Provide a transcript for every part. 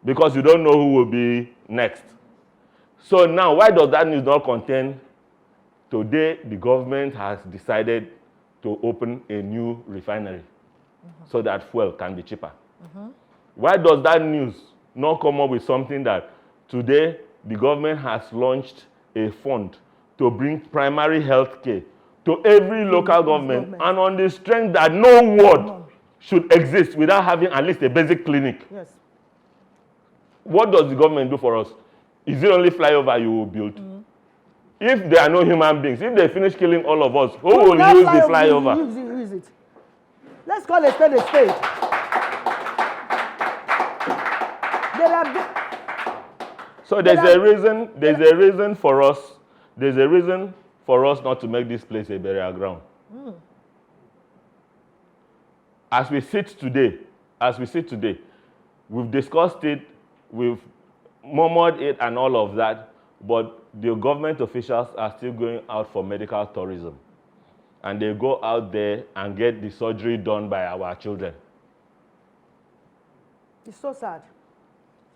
because you don't know who will be next. So now, why does that news not contain? Today, the government has decided to open a new refinery so that fuel can be cheaper. Why does that news not come up with something that today the government has launched a fund to bring primary health care to every local government, and on the strength that no ward should exist without having at least a basic clinic? Yes. What does the government do for us? Is it only flyover you will build? If there are no human beings, if they finish killing all of us, who will use the flyover? Use it. Let's call a spade a spade. So there's a reason for us not to make this place a burial ground. As we sit today, we've discussed it, we've murmured it and all of that, but the government officials are still going out for medical tourism. And they go out there and get the surgery done by our children. It's so sad.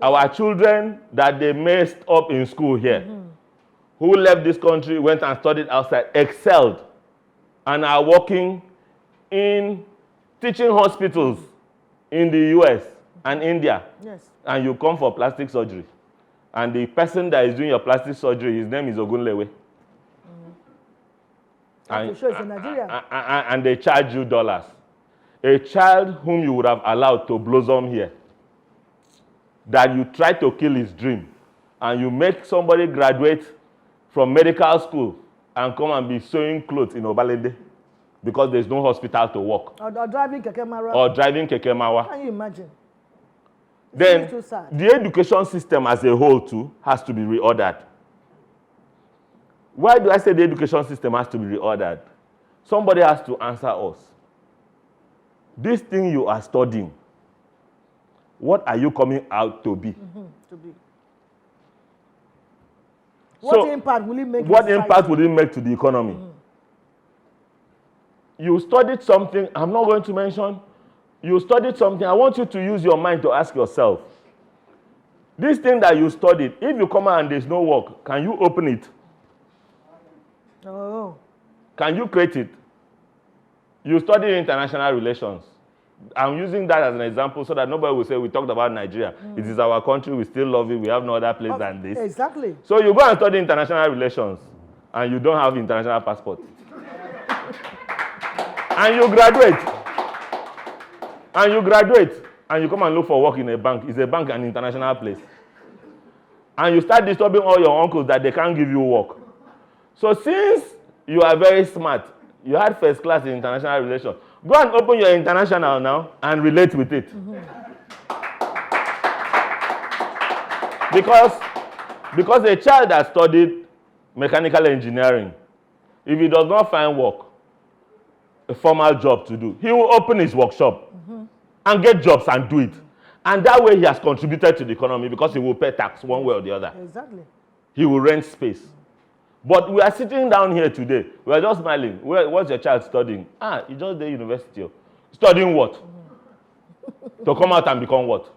Our children that they messed up in school here, who left this country, went and studied outside, excelled, and are working in teaching hospitals in the US and India. Yes. And you come for plastic surgery. And the person that is doing your plastic surgery, his name is Ogunlewe. And, sure it's in Nigeria. And they charge you dollars. A child whom you would have allowed to blossom here, that you try to kill his dream, and you make somebody graduate from medical school and come and be sewing clothes in Obalende because there's no hospital to work. Or driving Keke Marwa. Or driving Keke Marwa. Can you imagine? Then the education system as a whole too has to be reordered. Why do I say the education system has to be reordered? Somebody has to answer us. This thing you are studying, what are you coming out to be? What impact will it make? What impact will it make to the economy? You studied something, I'm not going to mention. You studied something, I want you to use your mind to ask yourself, this thing that you studied, if you come out and there's no work, can you open it? Oh. Can you create it? You studied international relations. I'm using that as an example so that nobody will say we talked about Nigeria. It is our country, we still love it, we have no other place than this. Exactly. So you go and study international relations and you don't have international passport. And you graduate. And you come and look for work in a bank. Is a bank an international place? And you start disturbing all your uncles that they can't give you work. So since you are very smart, you had first class in international relations, go and open your international now and relate with it. Because a child that studied mechanical engineering, if he does not find work, a formal job to do, he will open his workshop and get jobs and do it. And that way he has contributed to the economy because he will pay tax one way or the other. Exactly. He will rent space. But we are sitting down here today. We are just smiling. What's your child studying? He just did university. Studying what? To come out and become what?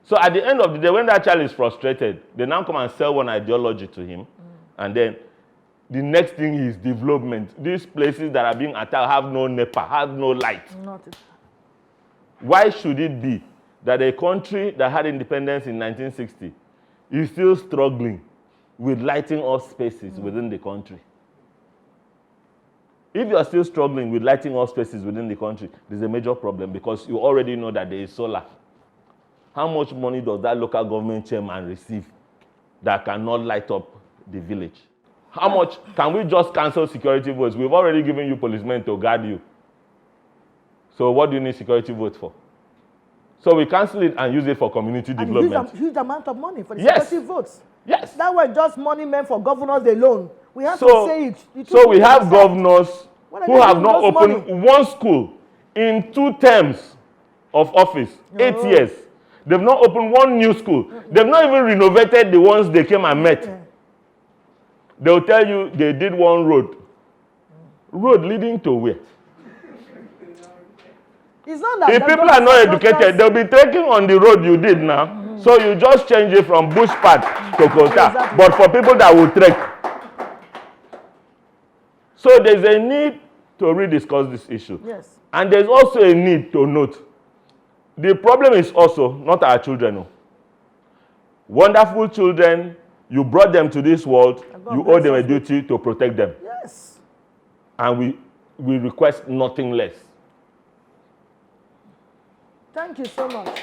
So at the end of the day, when that child is frustrated, they now come and sell one ideology to him. And then the next thing is development. These places that are being attacked have no NEPA, have no light. Why should it be that a country that had independence in 1960 is still struggling with lighting up spaces within the country? If you are still struggling with lighting up spaces within the country, there's a major problem because you already know that there is solar. How much money does that local government chairman receive that cannot light up the village? How much can we just cancel security votes? We've already given you policemen to guard you. So what do you need security votes for? So we cancel it and use it for community development. Huge amount of money for the security votes. Yes. That was just money meant for governors alone. We have to say it. So we have governors who have not opened one school in 2 terms of office, 8 years. They've not opened one new school. They've not even renovated the ones they came and met. They'll tell you they did one road. Road leading to where? It's not that if people are not educated, they'll be trekking on the road you did now. So you just change it from bush path to quota. Exactly. But for people that will trek. So there's a need to rediscuss this issue. Yes. And there's also a need to note, the problem is also not our children. No. Wonderful children, you brought them to this world, you owe them a duty to protect them. Yes. And we request nothing less. Thank you so much.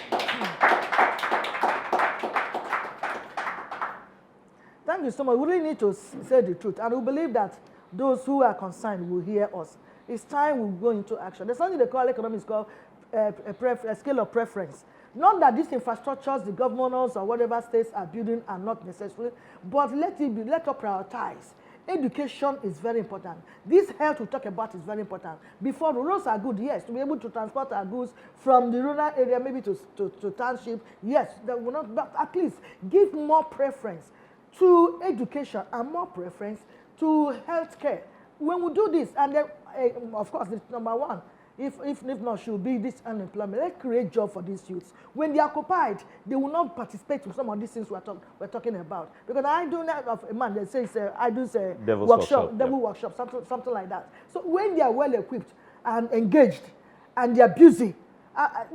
Thank you so much. We really need to say the truth. And we believe that those who are concerned will hear us. It's time we go into action. There's something they call economics called a scale of preference. Not that these infrastructures, the governors or whatever states are building are not necessary, but let us prioritize. Education is very important. This health we talk about is very important. Before, the roads are good, yes, to be able to transport our goods from the rural area maybe to township, yes, that will not, but at least give more preference to education and more preference to healthcare. When we do this, and then, of course, it's number one, if not, should be this unemployment. Let's create job for these youths. When they are occupied, they will not participate in some of these things we're talking about. Because I do that of a man that says, I do say devil workshop, something like that. So when they are well equipped and engaged, and they are busy,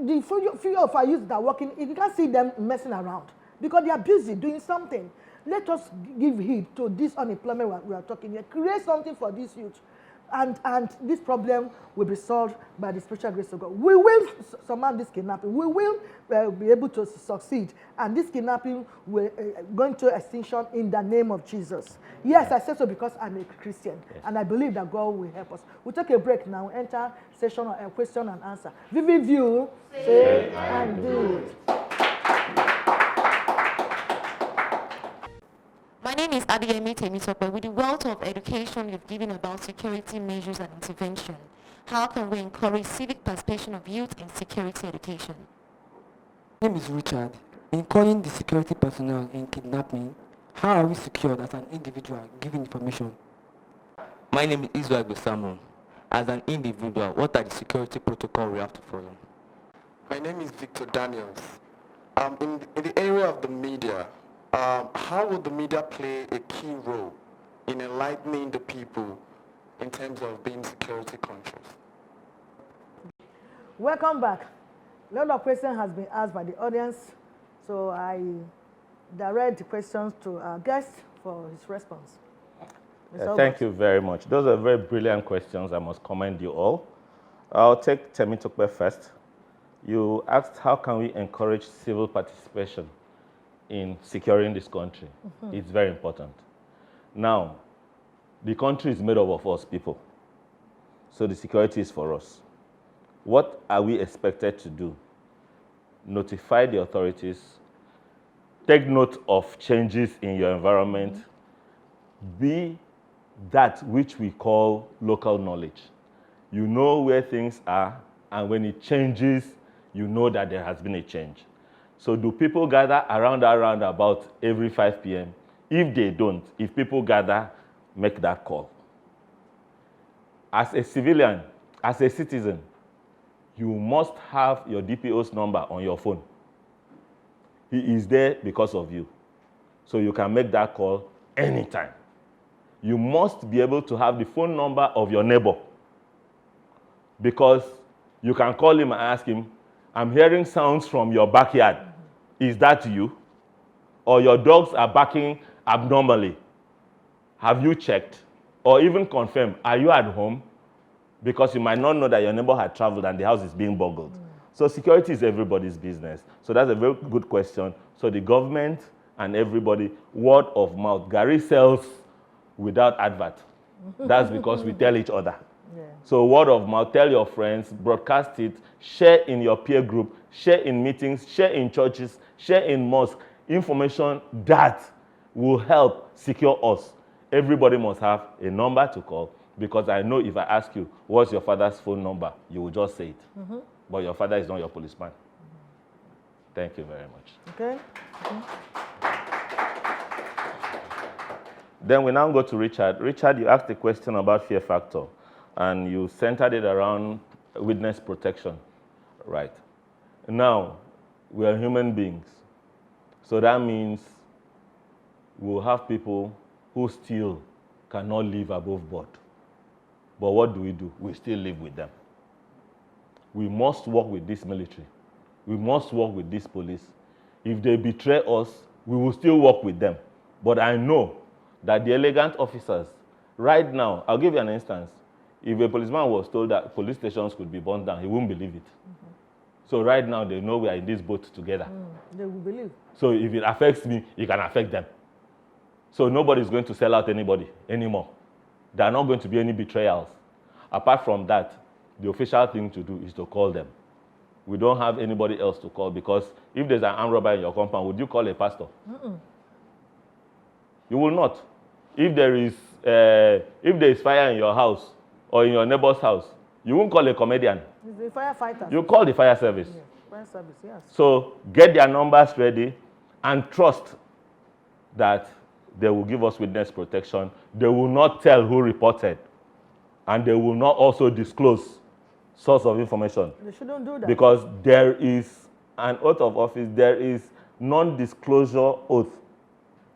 the few of our youth that are working, you can't see them messing around because they are busy doing something. Let us give heed to this unemployment we are talking here. Create something for these youth. And this problem will be solved by the spiritual grace of God. We will surmount this kidnapping. We will be able to succeed. And this kidnapping will go into extinction in the name of Jesus. Yes, I say so because I'm a Christian. Yes. And I believe that God will help us. We'll take a break now. Enter session of question and answer. Vivid view, say and do it. My name is Adiyemi Temisope. With the wealth of education you've given about security measures and intervention, how can we encourage civic participation of youth in security education? My name is Richard. In calling the security personnel in kidnapping, how are we secured as an individual given information? My name is Israel Samuel. As an individual, what are the security protocols we have to follow? My name is Victor Daniels. In the area of the media, how would the media play a key role in enlightening the people in terms of being security conscious? Welcome back. A lot of questions has been asked by the audience, so I direct the questions to our guest for his response. Thank you very much. Those are very brilliant questions. I must commend you all. I'll take Temitokpe first. You asked how can we encourage civil participation in securing this country. Mm-hmm. It's very important. Now, the country is made up of us people. So the security is for us. What are we expected to do? Notify the authorities, take note of changes in your environment, be that which we call local knowledge. You know where things are, and when it changes, you know that there has been a change. So do people gather around that roundabout every 5 p.m.? If they don't, if people gather, make that call. As a civilian, as a citizen, you must have your DPO's number on your phone. He is there because of you. So you can make that call anytime. You must be able to have the phone number of your neighbor, because you can call him and ask him, I'm hearing sounds from your backyard. Is that you? Or your dogs are barking abnormally. Have you checked? Or even confirm, are you at home? Because you might not know that your neighbor had traveled and the house is being burgled. So security is everybody's business. So that's a very good question. So the government and everybody, word of mouth. Gary sells without advert. That's because we tell each other. Yeah. So word of mouth, tell your friends, broadcast it, share in your peer group, share in meetings, share in churches, share in mosques. Information that will help secure us. Everybody must have a number to call, because I know if I ask you, what's your father's phone number, you will just say it. Mm-hmm. But your father is not your policeman. Mm-hmm. Thank you very much. Okay. Then we now go to Richard. Richard, you asked a question about fear factor, and you centered it around witness protection. Right. Now, we are human beings. So that means we'll have people who still cannot live above board. But what do? We still live with them. We must work with this military. We must work with this police. If they betray us, we will still work with them. But I know that the elegant officers, right now, I'll give you an instance. If a policeman was told that police stations could be burned down, he wouldn't believe it. So right now, they know we are in this boat together. They will believe. So if it affects me, it can affect them. So nobody's going to sell out anybody anymore. There are not going to be any betrayals. Apart from that, the official thing to do is to call them. We don't have anybody else to call, because if there's an armed robber in your compound, would you call a pastor? You will not. If there is fire in your house or in your neighbor's house, you won't call a comedian. It's the firefighter. You call the fire service. Yeah. Fire service, yes. So get their numbers ready and trust that they will give us witness protection. They will not tell who reported, and they will not also disclose source of information. They shouldn't do that. Because there is an oath of office, there is non-disclosure oath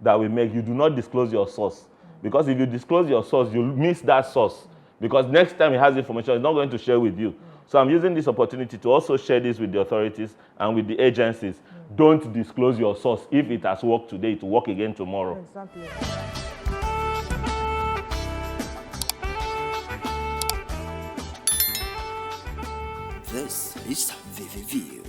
that we make. You do not disclose your source. Because if you disclose your source, you'll miss that source. Because next time he has information, he's not going to share with you. So I'm using this opportunity to also share this with the authorities and with the agencies. Don't disclose your source. If it has worked today, it will work again tomorrow. Exactly. This is VVV.